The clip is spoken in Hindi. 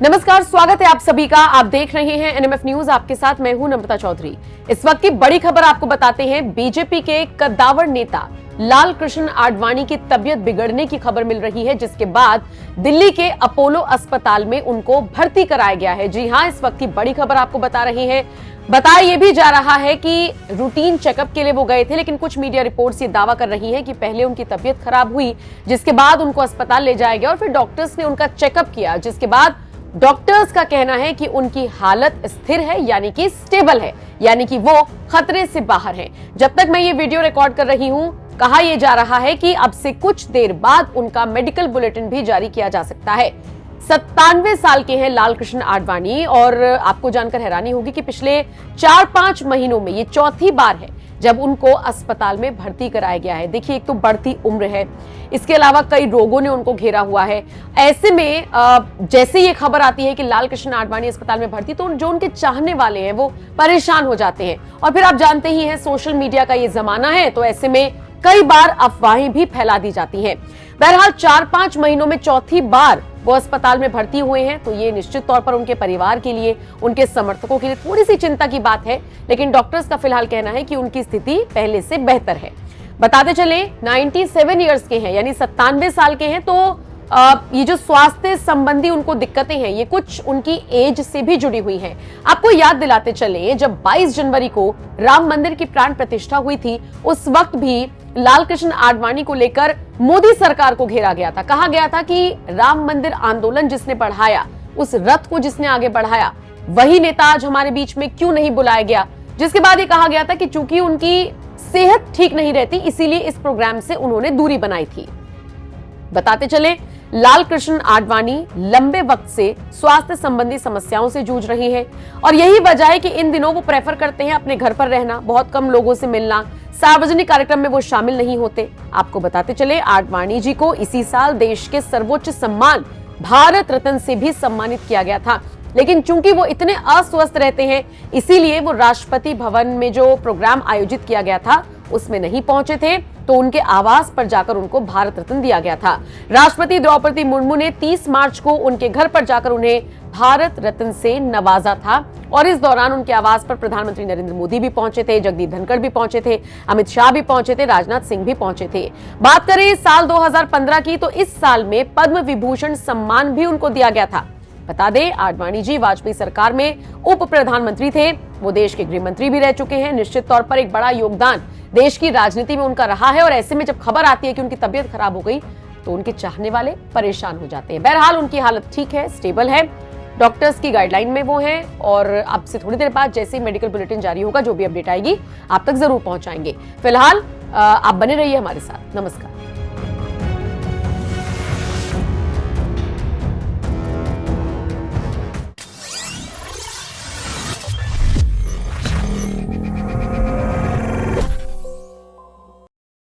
नमस्कार, स्वागत है आप सभी का। आप देख रहे हैं एनएमएफ न्यूज। आपके साथ मैं हूं नम्रता चौधरी। इस वक्त की बड़ी खबर आपको बताते हैं। बीजेपी के कद्दावर नेता लाल कृष्ण आडवाणी की तबीयत बिगड़ने की खबर मिल रही है, जिसके बाद दिल्ली के अपोलो अस्पताल में उनको भर्ती कराया गया है। जी हां, इस वक्त की बड़ी खबर आपको बता रहे हैं। बताया यह भी जा रहा है कि रूटीन चेकअप के लिए वो गए थे, लेकिन कुछ मीडिया रिपोर्ट्स ये दावा कर रही हैं कि पहले उनकी तबीयत खराब हुई, जिसके बाद उनको अस्पताल ले जाया गया और फिर डॉक्टर्स ने उनका चेकअप किया, जिसके बाद डॉक्टर्स का कहना है कि उनकी हालत स्थिर है, यानी कि स्टेबल है, यानी कि वो खतरे से बाहर हैं। जब तक मैं ये वीडियो रिकॉर्ड कर रही हूं, कहा यह जा रहा है कि अब से कुछ देर बाद उनका मेडिकल बुलेटिन भी जारी किया जा सकता है। 97 साल के हैं लाल कृष्ण आडवाणी और आपको जानकर हैरानी होगी कि पिछले 4-5 महीनों में ये चौथी बार है जब उनको अस्पताल में भर्ती कराया गया है। देखिए, एक तो बढ़ती उम्र है, इसके अलावा कई रोगों ने उनको घेरा हुआ है। ऐसे में जैसे ये खबर आती है कि लाल कृष्ण आडवाणी अस्पताल में भर्ती, तो जो उनके चाहने वाले हैं वो परेशान हो जाते हैं। और फिर आप जानते ही हैं, सोशल मीडिया का ये जमाना है, तो ऐसे में कई बार अफवाहें भी फैला दी जाती हैं। बहरहाल 4-5 महीनों में चौथी बार वो अस्पताल में भर्ती हुए हैं, तो ये निश्चित तौर पर उनके परिवार के लिए, उनके समर्थकों के लिए थोड़ी सी चिंता की बात है। लेकिन डॉक्टर्स का फिलहाल कहना है कि उनकी स्थिति पहले से बेहतर है। बताते चले 97 ईयर्स के हैं, यानी 97 साल के हैं, तो ये जो स्वास्थ्य संबंधी उनको दिक्कतें हैं, ये कुछ उनकी एज से भी जुड़ी हुई हैं। आपको याद दिलाते चले, जब 22 जनवरी को राम मंदिर की प्राण प्रतिष्ठा हुई थी, उस वक्त भी लाल कृष्ण आडवाणी को लेकर मोदी सरकार को घेरा गया था। कहा गया था कि राम मंदिर आंदोलन जिसने बढ़ाया, उस रथ को जिसने आगे बढ़ाया, वही नेता आज हमारे बीच में क्यों नहीं बुलाया गया। जिसके बाद ये कहा गया था कि चूंकि उनकी सेहत ठीक नहीं रहती, इसीलिए इस प्रोग्राम से उन्होंने दूरी बनाई थी। बताते चले, लाल कृष्ण आडवाणी लंबे वक्त से स्वास्थ्य संबंधी समस्याओं से जूझ रही है और यही वजह है कि इन दिनों वो प्रेफर करते हैं अपने घर पर रहना, बहुत कम लोगों से मिलना, सार्वजनिक कार्यक्रम में वो शामिल नहीं होते। आपको बताते चले, आडवाणी जी को इसी साल देश के सर्वोच्च सम्मान भारत रत्न से भी सम्मानित किया गया था, लेकिन चूंकि वो इतने अस्वस्थ रहते हैं, इसीलिए वो राष्ट्रपति भवन में जो प्रोग्राम आयोजित किया गया था उसमें नहीं पहुंचे थे, तो उनके आवास पर जाकर उनको भारत रत्न दिया गया था। राष्ट्रपति द्रौपदी मुर्मू ने 30 मार्च को उनके घर पर जाकर उन्हें भारत रत्न से नवाजा था और इस दौरान उनके आवास पर प्रधानमंत्री नरेंद्र मोदी भी पहुंचे थे, जगदीप धनखड़ भी पहुंचे थे, अमित शाह भी पहुंचे थे, राजनाथ सिंह भी पहुंचे थे। बात करें साल 2015 की, तो इस साल में पद्म विभूषण सम्मान भी उनको दिया गया था। बता दें, आडवाणी जी वाजपेयी सरकार में उप प्रधानमंत्री थे, वो देश के गृह मंत्री भी रह चुके हैं। निश्चित तौर पर एक बड़ा योगदान देश की राजनीति में उनका रहा है और ऐसे में जब खबर आती है कि उनकी तबीयत खराब हो गई, तो उनके चाहने वाले परेशान हो जाते हैं। बहरहाल उनकी हालत ठीक है, स्टेबल है, डॉक्टर्स की गाइडलाइन में वो हैं और अब से थोड़ी देर बाद जैसे ही मेडिकल बुलेटिन जारी होगा, जो भी अपडेट आएगी आप तक जरूर पहुंचाएंगे। फिलहाल आप बने रहिए हमारे साथ। नमस्कार।